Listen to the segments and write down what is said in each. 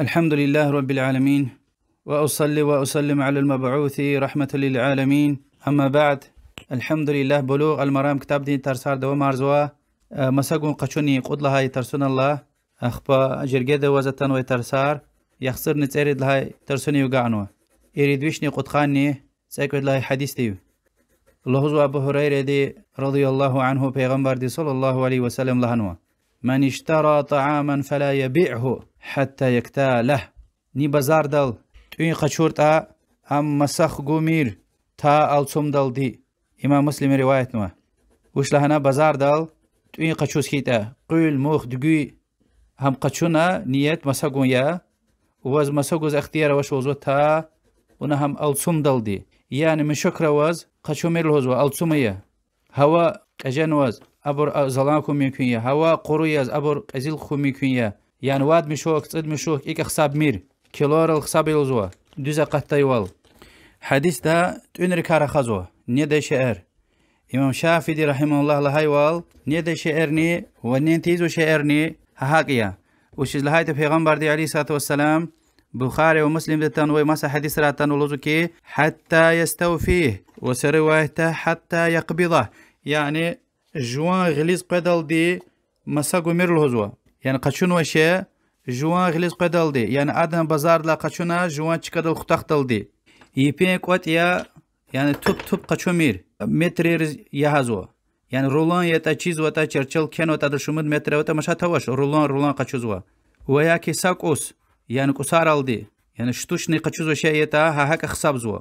الحمد لله رب العالمين، وأصلي وأسلم على المبعوث رحمة للعالمين. أما بعد، الحمد لله بلوغ المرام كتاب دين ترسار دو مارزوا مساقون قشوني قد لهاي ترسون الله أخبا جرقيد وزتان ويترسار يخسر نتسيرد لهاي ترسوني وقعنوا يريد ويشني قد خاني سيكود لهاي حديث ديو الله أبو هريرة دي رضي الله عنه پیغمبر دي صلى الله عليه وسلم لهنوا من اشترى طعاما فلا يبيعه حتى يكتاله ني بازار دل توين قشورتا ام مسخ قومير تا الصم دل دي امام مسلم رواية نوا وش لهنا بازار دل توين قشوس كيتا قول موخ دقوي هم قشونا نيت مسقون يا وز مسقوز اختيار وش وزو تا ونهم الصم دل دي يعني من شكر وز قشومير الهزو الصمية هوا قجن وز أبر زلانكم ممكن هوا قرويز أبر قزيل خو ممكن يعني واد مشوك تصد مشوك إيك خصاب مير كيلور الخصاب يلزوا دوزا قطة يوال حديث دا تونر كار خزوا نيدا شعر إمام شافعي رحمه الله لهاي وال نيدا شعرني ونين تيزو شعرني هاقيا وش لهاي پیغمبر دي عليه الصلاة والسلام بخاري ومسلم دتان ومسا حديث راتان ولوزكي حتى يستوفيه وسروايته حتى يقبضه يعني جوان غليز قدل دي مساقو مير الهزوا يعني قشون وشي جوان غليز قدل دي يعني آدم بازار لا قشونا جوان چكدل خطاقتل دي يبين قوات يعني توب قشو مير متر يهزوا يعني رولان يتا چيز وتا چرچل كن وتا درشمد متر وتا مشا توش رولان قشوزوا وياكي ساقوس يعني قصار الدي يعني شتوشني قشوز وشي يتا هاك خصاب زوا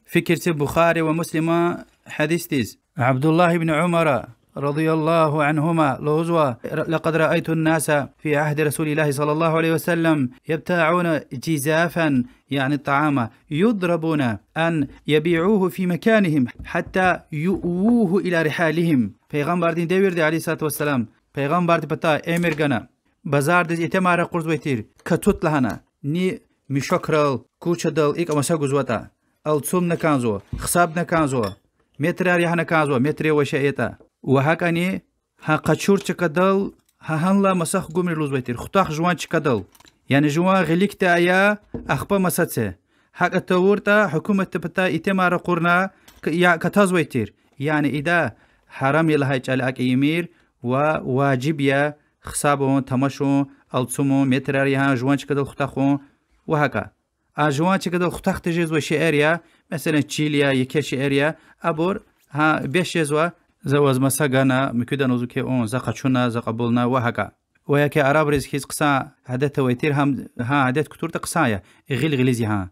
فكرة بخاري ومسلم حديث تيز عبد الله بن عمر رضي الله عنهما لوزوا لقد رأيت الناس في عهد رسول الله صلى الله عليه وسلم يبتاعون جزافا يعني الطعام يضربون أن يبيعوه في مكانهم حتى يؤوه إلى رحالهم پیغمبر دين ديوير عليه الصلاة والسلام پیغمبر دي بتا امرغنا بازار دي اتمار قرض ويتير كتوت لهنا ني مشكرل كوچدل ايك امسا گزوتا الصوم نكانزو خصاب نكانزو متر يحنا كانزو متر وشيتا وهكاني ها قشور چكدل ها هنلا مسخ قمر لوز بيتر خطاخ جوان چكدل يعني جوان غليكتا يا اخبا مساتسه حق التورتا حكومة تبتا اتمار قرنا كتاز ويتر يعني اذا حرام يلهاي چالك يمير وواجب يا خصابون تمشون الصومو متر يا جوان چكدل خطاخون وهكا اجوان چكدل خطاخ تجيز وشيريا مثلا تشيليا يكشيريا ابور ها بيشيزوا زواز مساقنا مكودا نوزوكي اون زقشونا زقبولنا وهكا وياكي عرب رزكيز قصا عدد تويتير هم ها عدد كتور تقصايا غليزي ها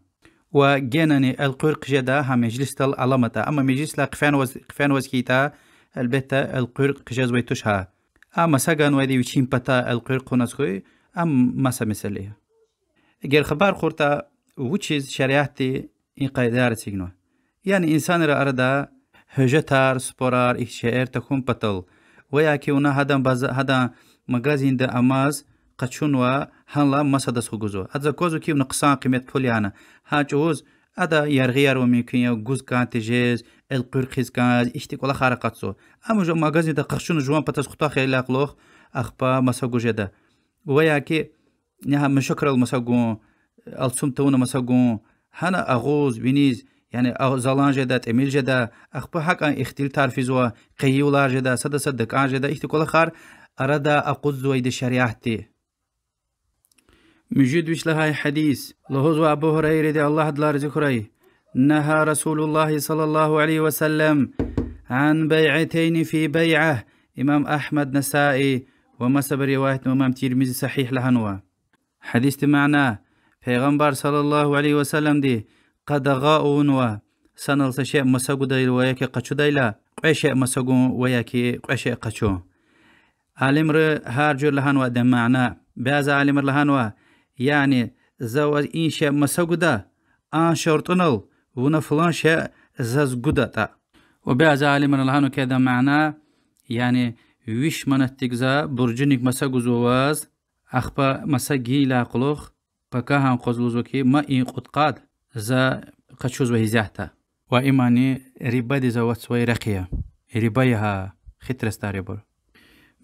وجيناني القرق جدا ها مجلس تل علامتا اما مجلس لا قفان وزكيتا البتا القرق جاز ويتوش ها اما ساقان ويدي وشين بتا القرق ونسكوي مسا مثاليها غير خبار خورتا وچيز شريعتي این قاعده سيجنو يعني انسان را اردا هجتار سپورار اكشعر تكون بطل وياكي ونا هذا مغازين دا اماز قچون و هنلا مسدس خوغزو هذا كوزو كي نقصان قيمه بوليانا هاجوز ادا يرغيار وممكن جوز كان تجيز القرقيز كان اشتي كل خارقاتسو اما جو مغازين دا قشون جوان بتس خطا خيل اخلوخ اخبا مساغو جدا وياكي نها مشكر المساغو الصمتون مساغو هنا اغوز بنيز يعني زلان جدا تميل جدا اخبا حق اختيل تعرفيزوا قيولار جدا صدق جدا اختي كل خار اردا اقوز ويد شريعتي موجود وش لهاي حديث لهوزو ابو هريره دي الله دلار ذكري نهى رسول الله صلى الله عليه وسلم عن بيعتين في بيعه امام احمد نسائي ومسب روايه امام ترمذي صحيح لهنوا حديث معناه پیغمبر صلى الله عليه وسلم دي قد غاؤون و سنل سشيء مساقو دايل وياكي قچو دايلا قشيء مساقو وياكي قشيء قچو عالمر هارجر لهانوا ده معنى بعض عالمر لهانوا يعني زواج این شيء مساقو دا آن شرطنل ونا فلان شيء زازقو دا تا وبعض عالمر لهانوا كده معنى يعني ويش منتقزا برجنك مساقو زواز اخبا مساقي لاقلوخ بكاهان قزلوزوكي ما این قدقاد زا قشوز وهزاحتا وإيماني ربا دي زوات سوي رقية ربايها خترستاري بور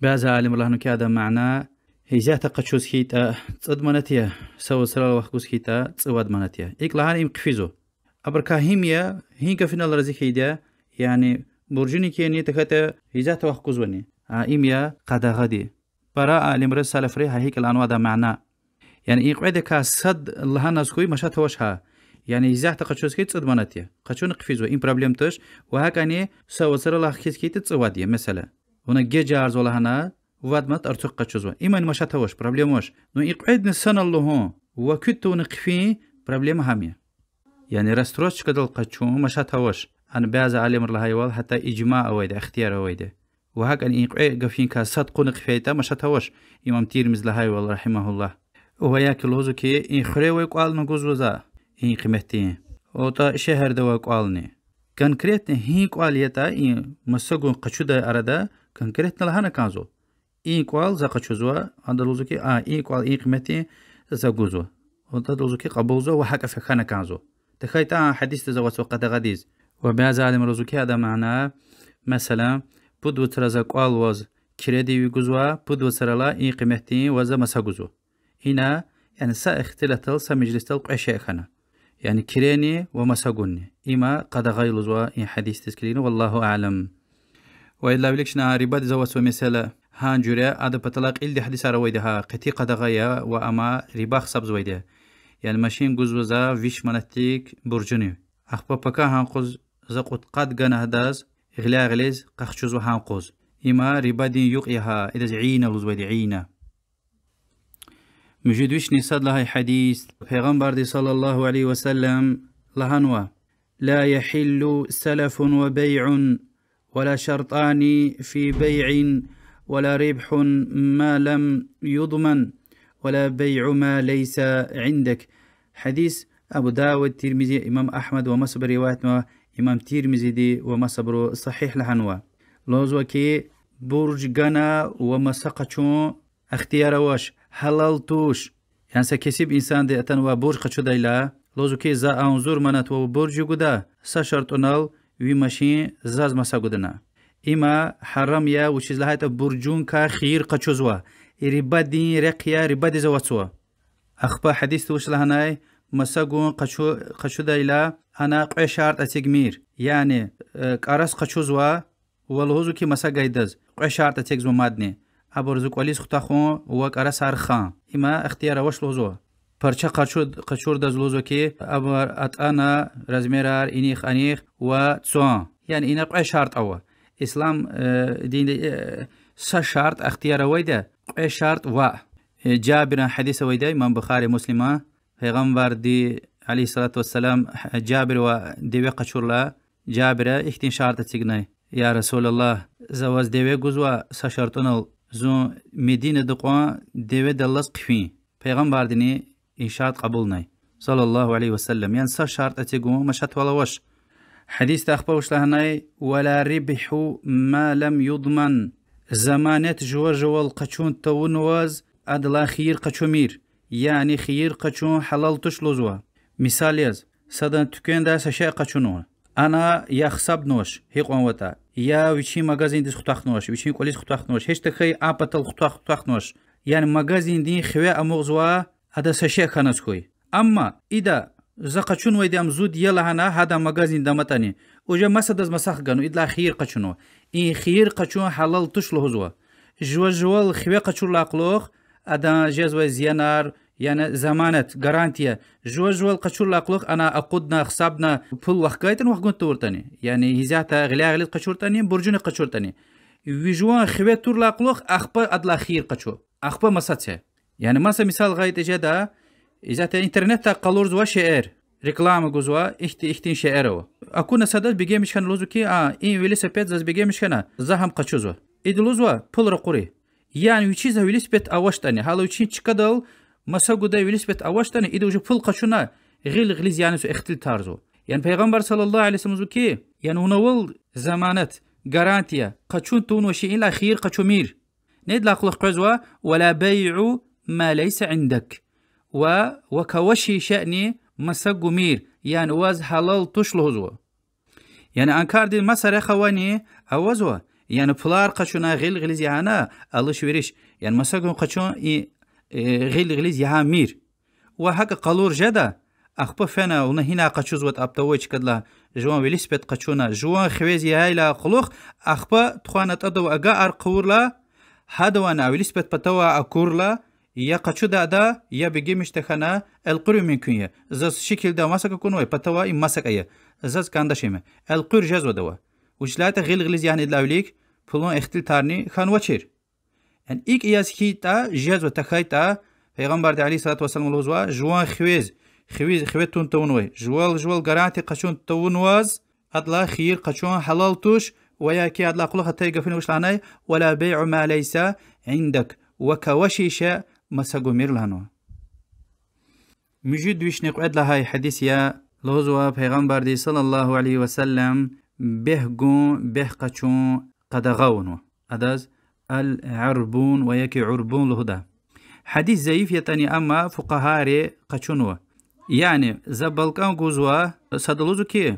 بعض عالم الله كذا معناه هيزات قشوز كيتا تصد مناتيا سو سرال وحكوز كيتا تصواد مناتيا إيك لهان قفيزو أبركا هيميا هينكا فينا الرزيك هيدا يعني برجوني كيني تكاتا هيزات وحكوز وني إيميا قدا غدي براء لمرس سالفري هيك الأنواع دا معنا يعني إيق عدكا صد اللهان ناسكوي مشات وشها يعني هيزات قشوز كيت تصد مناتيا قشون قفيزو إن بروبليم تش وهكاني سو سرال وحكوز كيتا تصواديا مثلا هنا جيجارز ولا هنا واد مات أرتق قشوزوا إيمان مشات وش بروبليم وش نو إقعد نسنا الله هون وكتو نقفي بروبليم هامية يعني رستروش كدل قشو مشات وش أنا بعز علم الله هايوال حتى إجماع أويده اختيار أويده وهك أن إقعد قفين كصدق نقفيته مشات وش إمام تيرمز هايوال رحمه الله وهو ياكل هذا كي إن خريوي قال نجوز وزا إن قيمتين وطا شهر دوا قالني كونكريت هي قاليتا إن مسجون قشوده أردا كونكريت لهنا كانزو إيكوال زقشوزوا هذا لوزكي إيكوال قيمتي زقوزوا وهذا لوزكي قبوزوا وحق فخانة كانزو تخيل حديث تزوج وقت غديز وبعض عالم روزكي هذا معناه مثلا بود وترزق وز كريدي وجوزوا بود وترلا قيمتي وز مسجوزوا هنا يعني ساختلتل سمجلستل قشة خنا يعني كريني ومسجوني إما قد غيلزوا حديث تسكلين والله أعلم وإلا بلكشنا رباد زوج ومثلا هانجورة هذا بطلاق إلدي حديث رويدها قتي قد غيا وأما رباخ سبز ويده يعني ماشين جزوزا فيش مناتيك برجني أخبا بكا هانقوز زقوت قد جنا هداز غلا غليز قخشوز هانقوز إما ربادين يقيها إذا عينا وزويد عينا مجدوش نصاد لها حديث پیغمبر صلى الله عليه وسلم لهنوا لا يحل سلف وبيع ولا شرطان في بيع ولا ربح ما لم يضمن ولا بيع ما ليس عندك حديث أبو داود ترمذي إمام أحمد ومصبر رواية إمام ترمذي دي ومصبر صحيح لهنوا لوزوكي برج جنا ومسقطون اختيار واش حلالتوش يعني سكسب إنسان دي أتنوا برج قشو دايلا لوزوكي زا أنظر منات وبرج جدا سشرطنال وماشين زاز مساقودنا إما حرام يا وشيز لهايتا برجون كا خير قشوزوا ربادين رقيا ربادي زواتسوا أخبا حديث توش لهناي مساقون قشو دايلا أنا قوي شارت أتيقمير يعني كارس قشوزوا والهوزو كي مساقا يدز قوي شارت أتيقزو مادني أبرزوك وليس خطاخون وكارس هارخان إما اختيار وش لوزوا پرچه قشور دز لوزو كي أبر أتانا رزميرار إنيخ أنيخ وتسوان يعني إنا قوي شارت أوا إسلام دين شرط اختيار ويدا قوي شرط و جابر حديث ويدا إمام بخاري مسلمة پیغمبر دي عليه الصلاة والسلام جابر وديوه قشور لا جابر اختين شرط تيغناي يا رسول الله زواز ديوه گزوا سشرطنال زو مدينة دقوان ديوه دلس قفين پیغمبر ديني إنشاء قبولناي صلى الله عليه وسلم يعني سشرط تيغو مشات ولا وش حديث تأخبوش لهناي ولا ربح ما لم يضمن زمانت جوال قشون تونواز أدلا خير قشومير يعني خير قشون حلال تشلوزوا مثال يز سدن تكين دا سشاء قشونوا أنا يخصب نوش هيق وانوتا يا ويشي مغازين ديس خطاق نوش ويشي كوليس خطاق نوش هيش تخي آبتل خطاق نوش يعني مغازين دين خواه أمغزوا أدا سشاء خانسكوي أما إذا زقچون ويدام زود يلا هنا هذا مغازين دمتاني وجا مسدز مسخ غنو إدلا خير قچونو إن خير قچون حلال تشلو هزوا جوال خواه قچور لاقلوخ أدا جزوة زيانار يعني زمانت غارانتيا جوال قچور لاقلوخ أنا أقودنا خصابنا بول وحكايتن وحقون تورتاني يعني هزاتا غلي قچورتاني برجون قچورتاني ويجوان خواه تور لاقلوخ أخبا أدلا خير قچو أخبا مساتسه يعني مثال غاية جدا إذا الإنترنت قالورز وشعر ريكلام جوزوا إختين شعره أكون سادات بيجي مش كان لوزو كي إن ويلس بيت زز بيجي مش كنا زهم قشوزوا إدلوزوا بول رقوري يعني ويشيز ويلس بيت أواشتاني حالا ويشين تكدل مساقو دا ويلس بيت أواشتاني إدو جو بول قشونا غليز يعني سو اختل تارزو يعني پیغمبر صلى الله عليه وسلم كي يعني هنول زمانت غارانتيا قشون تون وشي إلا خير قشومير نيد لاقلق قزوا ولا بيع ما ليس عندك وكوشي شأني مساقو مير يعني واز حلال تشلو هزوا يعني أنكار دي مسار خواني أوزوا يعني بلار قشونا غيل غليز يهانا alışveriş yani مساقون قشون غيل غليز يها مير وهكا قالور جدا أخبا فانا ونهينا قشوز وات أبتويش كدلا جوان وليسبت قشونا جوان خويزي هاي لا خلوخ أخبا تخوانا تدو أقا أرقور لا هادوانا وليسبت بتوا أكور لا يا قشو دا يا بيجي مشتخنا القري ممكن يا زاز شكل دا مسك كونوي بتوا إم مسك أيه زاز كان دشيمه القر جزو دوا وجلاته غيل غليز يعني دلاوليك فلون اختل تارني خان وچير يعني إيك إياس هيتا جزو تخيتا پیغمبر عليه الصلاة والسلام الوزوا جوان خويز تون تونوي جوال قراتي قشون تونواز أدلا خير قشون حلال توش وياكي أدلا قلوخة تيقفين وشلاني ولا بيع ما ليس عندك وكوشيشة مساقو ميرلانو مجد ويشنق أدلا هاي حديث يا لوزوا پیغمبر دي صلى الله عليه وسلم بهقون بهقشون قدغونو أداز العربون وياكي عربون لهدا حديث زيف يتاني أما فقهاري قشونوا يعني زبالكان قوزوا سادلوزو كي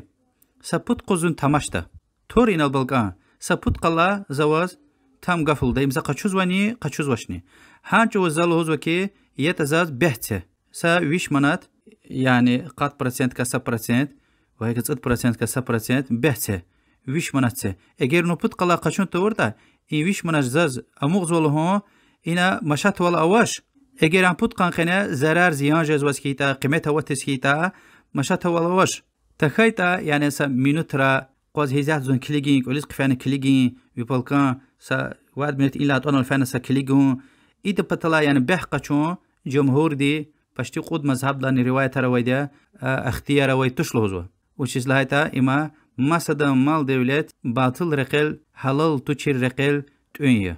سبوت قوزون تماشتا تورين البالكان سبوت قلا زواز تام قفل دايم زا قشوز واني قشوز وشني هانچو زالوزو كي يتزاز بهته سا ويش منات يعني قات برسنت كسا برسنت وهيك تصد برسنت كسا برسنت بهته ويش منات اگر نو پوت قلا قشون تورتا این ويش منات زاز اموغ زولو اینا مشات ولا اواش اگر ام پوت قانقنا ضرر زیان جزواز کیتا قیمت و تسکیتا مشات ولا اواش تخیتا يعني سا مينوترا قوز هيزات زون كليجين وليس قفان كليجين ويبالكان سا واد منت إلا أطونا الفانا سا كليجون إيدا بطلا يعني بحقا جمهور دي باشتي قود مذهب داني رواية رويدا اختيار روي تشلوزو وشيز لهايتا إما ماسدا مال دولت باطل رقل حلال تشير رقل تونيا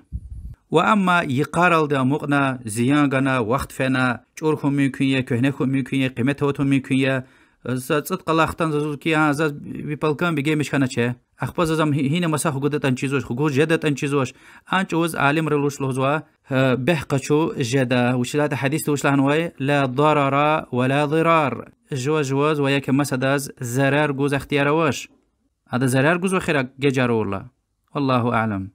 وأما يقارل دا مقنا زيانغانا وقت فانا چورخو ممكن يا كهنخو ممكن يا قيمتهوتو ممكن يا صدق الله اختن زوز كي ها زاز بيبالكان بيجي مشكنا چه اخبا زم هنا مساخ قدت ان چيزوش خو جدت ان چيزوش ان چوز عالم رلوش لوزوا بحقچو جدا وشلات حديث وش لهنوي لا ضرر ولا ضرار جواز وياك مسداز زرار جوز اختيار واش هذا زرار جوز وخير ججار والله اعلم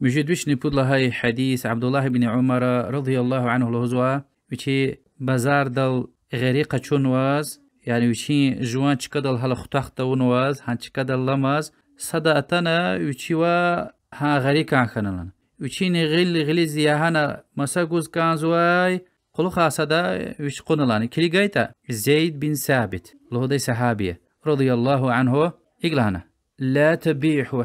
مجدوش نبود هاي حديث عبد الله بن عمر رضي الله عنه لوزوا وشي بازار دل غريقة چونواز يعني وشين جوان چكدل هلا خطاختا ونواز هان چكدل لماز صدا اتنا وشيوا ها غريقا خنلن وشين غلي زياهانا مساقوز كانزواي قلوخا صدا وش قنلان كليغايتا زيد بن ثابت لهدي صحابية رضي الله عنه إقلانا لا تبيح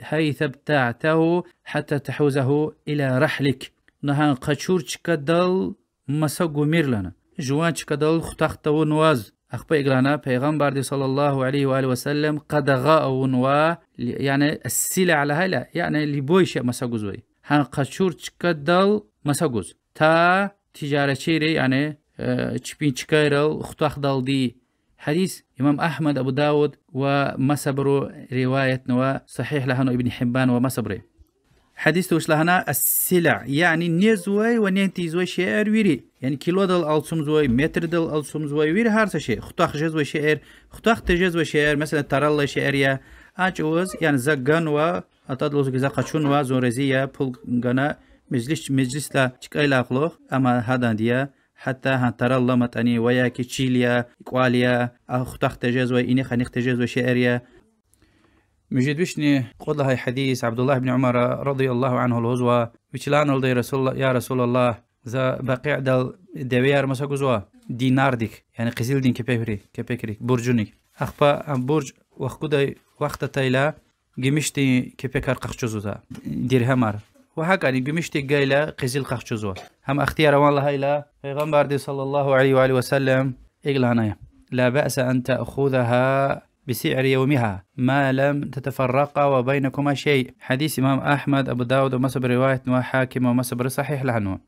حيث ابتعته حتى تحوزه إلى رحلك نهان قشور چكدل مساقو ميرلنا جوان چكدل خطاختا ونواز أخبا إقلانا پیغمبر صلى الله عليه وآله وسلم قدغاء ونوا يعني السلع على هلا يعني اللي بويش مساقوزوي هان قشور چكدل مساقوز تا تجارة شيري يعني چبين چكايرل خطاخ دل دي حديث إمام أحمد أبو داود ومسبرو رواية نوا صحيح لهنا ابن حبان ومسبري حديث توش لهنا السلع يعني نيزوي ونينتي زوي شعر ويري يعني كيلو دل ألسوم زوي متر دل ألسوم زوي ويري هارسا شيء خطاخ جزوي شعر خطاخ تجزوي شعر مثلا ترى شعر يا أجوز يعني زقان و أتدلوز جزاق شون و زورزية بول جنا مجلس لا تكايلا خلوخ أما هذا ديا حتى هنترى الله متاني وياكي تشيليا إقواليا خطاخ تجزوي إني خنيخ تجزوي شعريا مجد وشني قول هاي حديث عبد الله بن عمر رضي الله عنه الهزوة وشلان ولدي رسول الله يا رسول الله ذا بقيع دل دويار مساقوزوا دينار ديك يعني قزيل دين كبيكري برجوني أخبا برج وخكودا وقت تايلا جمشتي كبيكار قخشوزو درهمار وهكذا جمشتي جايلا قزيل قخشوزوا هم اختيار والله هايلا پیغمبر صلى الله عليه وآله وسلم إغلانا لا بأس أن تأخذها بسعر يومها ما لم تتفرقا وبينكما شيء حديث إمام أحمد أبو داود ومصبر رواية نوا حاكم ومصبر صحيح لعنه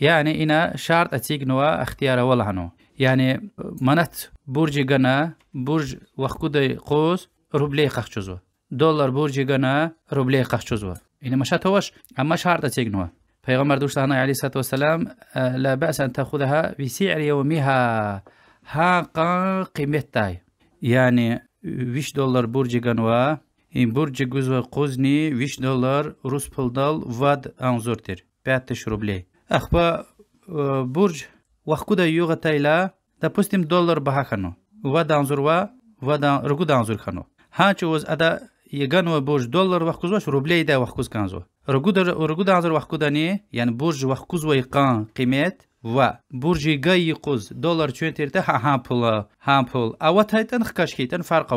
يعني إنا شرط أتيق نوا اختيار والله عنه يعني منت برج جنا برج وخكود قوس روبلي قخشوزوا دولار برج جنا روبلي قخشوزوا إنا مشات هوش أما شرط أتيق نوا پیغمبر دوشت عليه الصلاة والسلام لا بأس أن تأخذها بسعر يومها ها قيمتها يعني $20 برج جنوا این برج گوزو قوزنی $20 روس پولدال واد انزورتر 5 روبلی اخبا برج وقت دا یوغا تایلا допустим $1 بهاخنو واد انزور واد رگود انزور خنو هانچ وز ادا یگانو برج $1 وقت گوزوش روبلی دا وقت گوز کنزو رگود انزور وقت گودانی یعنی برج وقت گوزو یقان قیمت و برجی گای قوز $1 چون ترته هم پول اوت هایتن خکاش کیتن فرق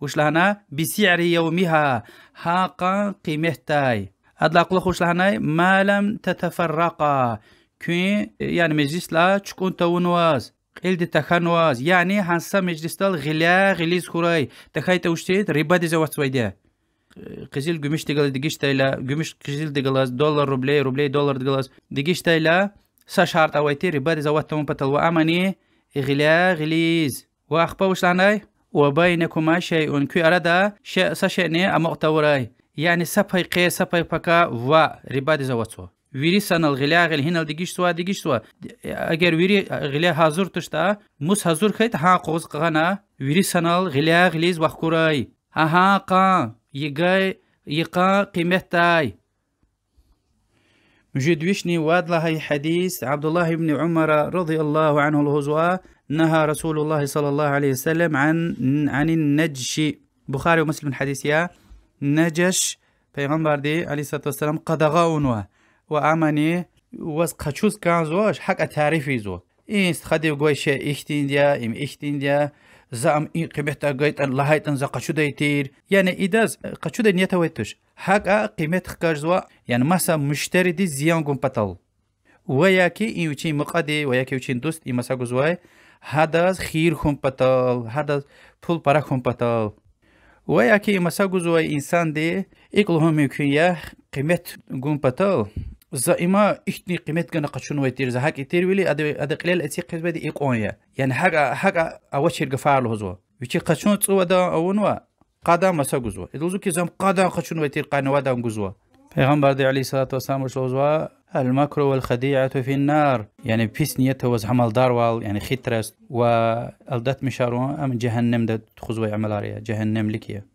وش لهنا بسعر يومها هاقا قيمتاي أدلق لخوش لهنا ما لم تتفرقا كي يعني مجلس لا تكون تونواز قلد تخنواز يعني هنسا مجلس دال غلا غليز خوراي تخاي توشتيت ربا دي زوات سويديا قزيل gümüş ديگل ديگيش تايلا gümüş قزيل ديگلاز $1 روبلي $1 ديگلاز ديگيش تايلا ساشارت اويتي ربا دي زوات تمون بطل وامني غلا غليز واخبوش لهنا وبينكما شيء كي أراد شيء سشأني أمقتوراي يعني سبهي قي سبهي بكا و رباد زواتو ويري سنة الغلاء غل هنا ديجيش سوا أجر ويري غلاء حاضر تشتا مس حاضر خيت ها قوز قنا ويري سنة الغلاء غليز وخكوراي ها قا يقا قيمتاي مجدوشني واد لهي حديث عبد الله بن عمر رضي الله عنه الهزوى نهى رسول الله صلى الله عليه وسلم عن النجش بخاري ومسلم الحديث يا نجش پیغمبر دي عليه الصلاة والسلام قدغاون وامني وز قچوز كانزوش حق تعريفي زو است خدي گوي شي اختين ديا زام قيمتا قيت لهايتن ز قچو ديتير يعني اداز قچو دي نيتا ويتش حق قيمت خكارزوا يعني مسا مشتري دي زيان گم پتال وياكي يوچي مقادي وياكي يوچين دوست مسا گزواي هذا خير خم پتال هذا پول پرا خم پتال وياكي مسا گزواي انسان دي اقلهم يكيا قيمت گم پتال زائما اختني قيمت گنا قچون ويتير زهاك يتير ويلي اد قليل اتي قسبه دي اقونيا يعني حق اوشير گفار لهزو ويچي قچون صو دا اونوا قدم مسا گزوا ادلزو كي زم قدم قچون ويتير قانوا دا گزوا پیغمبر دي عليه الصلاه والسلام وشلوزوا المكر والخديعة في النار يعني بيس نيته وز عمل داروال يعني خيترست والدت مشارون ام جهنم ده خزوي عملاريا جهنم لكيه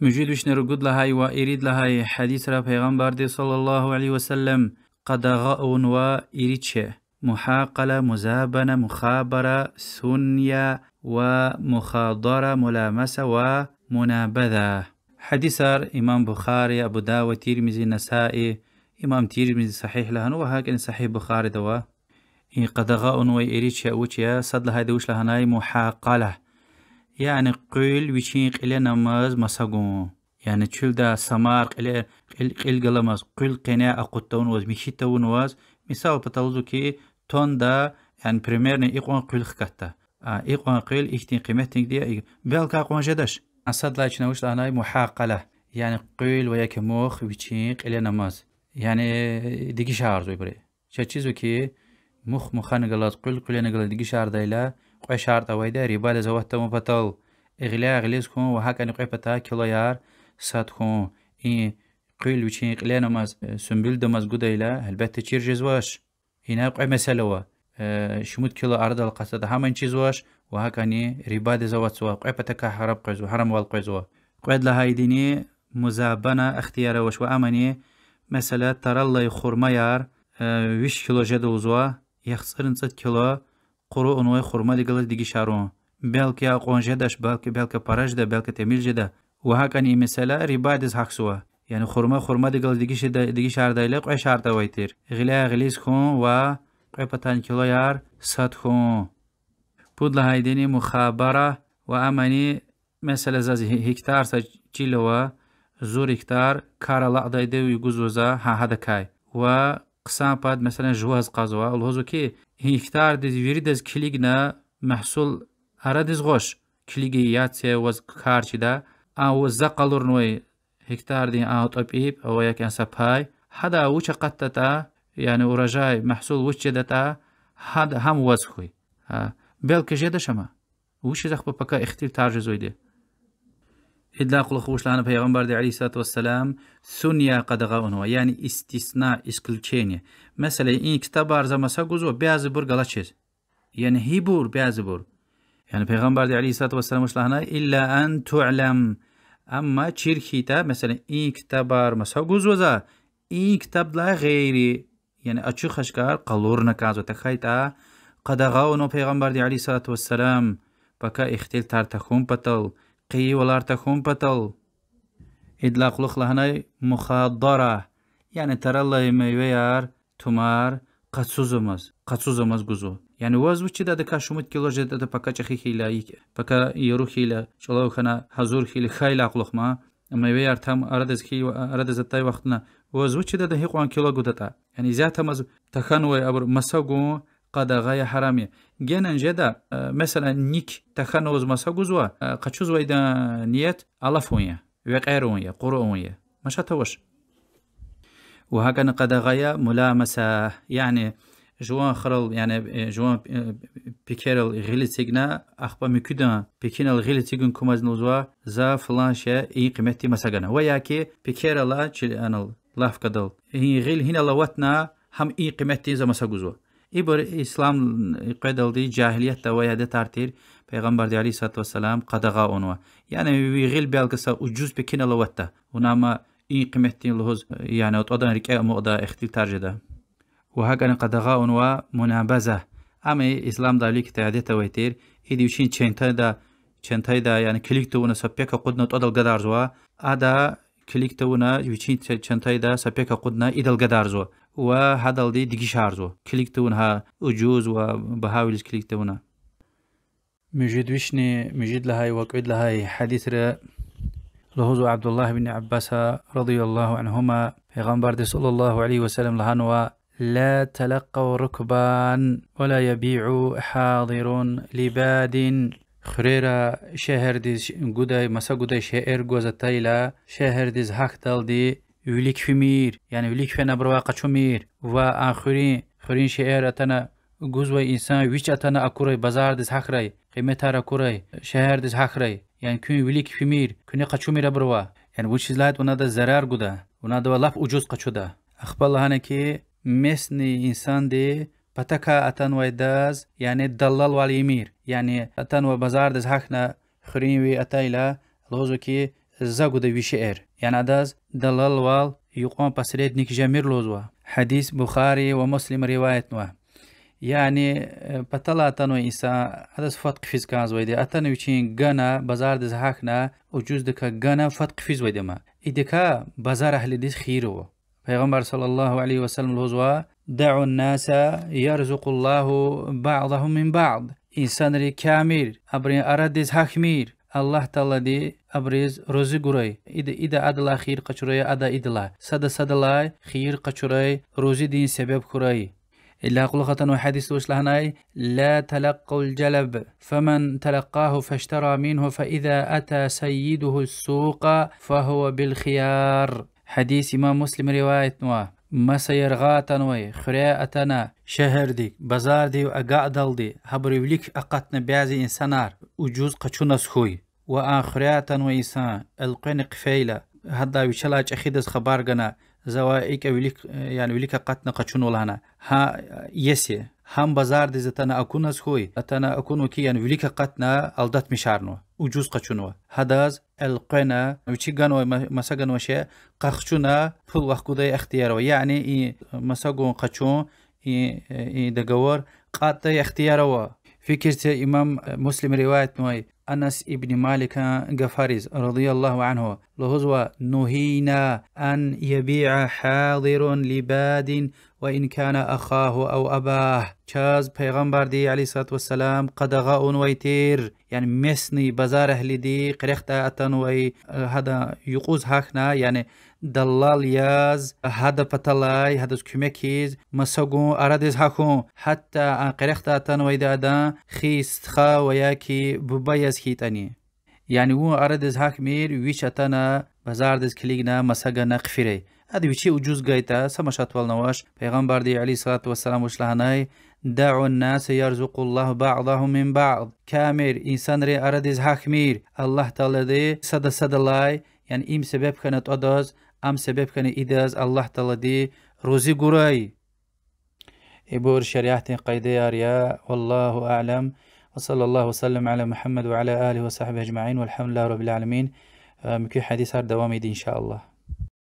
مجيد وش نرقد لهاي وإريد لهاي حديث را پیغمبر دي صلى الله عليه وسلم قدغاء وإريدش محاقلة مزابنة مخابرة ثنية ومخاضرة ملامسة ومنابذة حديث إمام بخاري أبو داود تيرمزي نسائي إمام تيرمزي صحيح لهن وهكذا صحيح بخاري دوا قدغاء وإريدش أوتيا صد لهاي دوش لهناي محاقلة يعني قيل ويشين قيل نماز مساقون يعني تشيل دا سمار قيل قلماز قيل قناع أقوتون واز ميشيتون واز مثال بتلوزو كي تون دا يعني بريميرني إقوان قيل خكتا إقوان قيل إختين قيمتين دي بيالكا أقوان جدش أصد لا يشنوش لهناي محاقلة يعني قيل وياك موخ ويشين قيل نماز يعني ديكي شعر زوي بري شاتشيزو كي مخان قلات قيل قيل قلات ديكي شعر دايلا قوي شارط اويدا ريبال زوات تمو بطل اغلاء غليز كون وهكا نقوي بتا كيلو يار سات كون اي قيل وشين قلينا ماز سنبيل دماز قدايلا البت تشير جزواش هنا قوي مسألة شمود كيلو أرض القصد همان چيزواش وهكا ني ريبال زوات سوا قوي بتا كحرب قيزو حرم والقيزوا قويد لها يديني مزابنة اختيار وش وامني مسألة ترى الله يخورما يار ويش كيلو جدو زوا يخسرن 100 كيلو قرو انوي خرما ديگل ديگي شارون بلكي اقون جدش بلكي پارج ده بلكي تميل جده وهكذا اي مساله ريبادز حقسوا يعني خرما ديگل ديگي شار دايله قوي شار دويتير غلا غليز كون و قوي پتان كيلو يار سات كون بود لهايديني مخابره و امني مساله زازي هكتار سجيلوا زور هكتار كارلا دايده يگوزوزا هذا كاي و قسم بعد مثلا جواز قازوا الهوزو كي هكتار دز ويردز كليغنا محصول أرادز غوش كليغي ياتسي وز كارشي دا أو زقالور نوي هكتار دي أو طبيب أو يكن سباي هذا وش قطتا يعني ورجاي محصول وش جدتا هذا هم وزخوي بلك جدا شما وش زخبا بكا اختير تارجزوي دي إدلاق لخوش لنا پیغمبر دي عليه الصلاة والسلام ثنيا قدغاؤنوا يعني استثناء اسكلچيني مثلا این کتاب ارزا مسا گوزو بیازبور گلچيز يعني هيبور بیازبور يعني پیغمبر دي عليه الصلاة والسلام وش لنا إلا أن تعلم اما çirkita mesela این kitabar masa guzwaza این kitabla gayri yani açık aşkar qalurna kazo takayta qadağaunu peygamber di aleyhissalatu vesselam baka ihtil tartakhum patal qi walar takhum patal idlaqluq lahanay mukhadara yani tarallay meyveyar tumar qatsuzumaz guzu yani wazvuchi da kashumut kiloje da paka chkhila paka yorukhila cholo khana hazur khili khayla aqluqma meyveyar tam aradaz ki aradaz tay waqtna وزوجي ده هيقوان كيلو قدتا يعني ذات مز تخنوي أبر مساقو قد غاية حرامية جينا جدا مثلا نيك تخنوز مساقوزوا قشوز ويدا نيت ألفوية وغيروية قروية مش هتوش وهكذا قد غاية ملامسة يعني جوان خرل يعني جوان بيكيرل غيلي تيجنا أخبا مكودا بيكينل غيلي تيجن كوماز نوزوا زا فلانشة إي قيمتي مساقنا وياكي بيكيرلا جل أنا لاف كدل هي غيل هنا لواتنا هم إي قيمتي زي مساقوزوا إبر إسلام قيدل دي جاهلية توايا ده تارتير پیغمبر دي عليه الصلاة والسلام قدغا أنوا يعني غيل بالقصة وجوز بكينا لواتا ونعم إي قيمتي لهوز يعني وطوضان ركاء مقدا اختيل تارجدا وهكذا قدغا أنوا منابزة أما إسلام داليك تعدي تويتير إدي وشين چنتاي دا يعني كليكتونا سبيكا قدنا وطوضل قدارزوا أدا كليكتونا وشين چنتاي دا سبيكا قدنا إدل قدارزوا وهذا دي ديكي شارزوا كليكتونها أجوز وبهاولش كليكتونا مجد وشني مجد لهاي وقعد لهاي حديث لهوزو عبد الله بن عباس رضي الله عنهما پیغمبر صلى الله عليه وسلم لهانوا لا تلقوا ركبان ولا يبيع حاضر لباد خريرا شهر ديز قداي مسا قداي شهر قوزتايلا شهر ديز حق دي وليك فيمير يعني وليك فينا برواقة شمير وآخرين شهر أتنا جزوة إنسان ويش أتنا أكوري بازار دز حقري قيمتها أكوري شهر دز حقري يعني كون وليك فيمير كوني قشمير بروا يعني وش زلات ونادا زرار قدا ونادا ولاف أجوز قشودا أخبر الله هناكي مسني إنسان دي بتكا أتن ويداز يعني الدلال واليمير يعني أتن وبازار دز حقنا خرينوي أتايلا لوزوكي زاقو دي وشئر يعني أداز دلال وال يقوم بسريد نيك جمير لوزوا حديث بخاري ومسلم رواية نوا يعني بطلع أتنو إنسان أداز فتق فيز كانز ويدي أتنو يشين غانا بازار دز حقنا وجوز دكا غانا فتق فيز ويدي ما إدكا بازار أهل ديز خيرو پیغمبر صلى الله عليه وسلم لوزوا دعوا الناس يرزق الله بعضهم من بعض إنسان ري كامير أبرين أردز حكمير الله تعالى دي أبرز روزي قرأي إذا أدلا خير قشري أدا إدلا صدا خير قشري روزي دين سبب قرأي إلا قلقة وحديث وشلهناي لا تلقوا الجلب فمن تلقاه فاشترى منه فإذا أتى سيده السوق فهو بالخيار حديث إمام مسلم رواية نوا ما سيرغاتن وي خرياتنا شهر دي بازار دي وأقادل دي هبريوليك أقاتنا بيازي إنسانار وجوز قچو نسخوي وآخرياتن وإنسان القين قفيلة هدا وشلاج أخيدز خبارغنا زوائك وليك يعني وليك أقاتنا قچون ولهنا ها يسي هم بازار دي زتنا أكون نسخوي أتنا أكون وكي يعني وليك أقاتنا ألدات مشارنو وجوز قچونوا هداز القنا وشيغانو مساغن وشي قخچونا فل وقودي اختيارو يعني اي مساغون قچون اي دغور قاطي اختيارو فكرة امام مسلم رواية نوي أنس ابن مالك غفاريز رضي الله عنه لهزوا نهينا أن يبيع حاضر لباد وإن كان أخاه أو أباه چاز پیغمبر دي عليه الصلاة والسلام قدغاء ويتير يعني مسني بازار أهل دي قريختا أتن وي هذا يقوز هاخنا يعني دلال ياز هذا بطلاي هذا كمكيز مساقون أرادز هاكون حتى قريختا أتن وي دادا خيست خا وياكي ببايز هيتاني يعني هو أرادز هاك مير ويش أتنا بازار دز كليغنا مساقنا قفيري هذا وشي وجوز قايتا سمشات والنواش پیغمبر دي عليه الصلاة والسلام وشلهناي دعوا الناس يرزق الله بعضهم من بعض كامير إنسان ري أردز حكمير الله تعالى دي صدا لاي يعني إم سبب كانت أداز أم سبب كان إداز الله تعالى دي روزي قراي إبور شريعة قيدة رياء والله أعلم وصلى الله وسلم على محمد وعلى آله وصحبه أجمعين والحمد لله رب العالمين مكوی حدیث هر دوامی دی انشاءالله.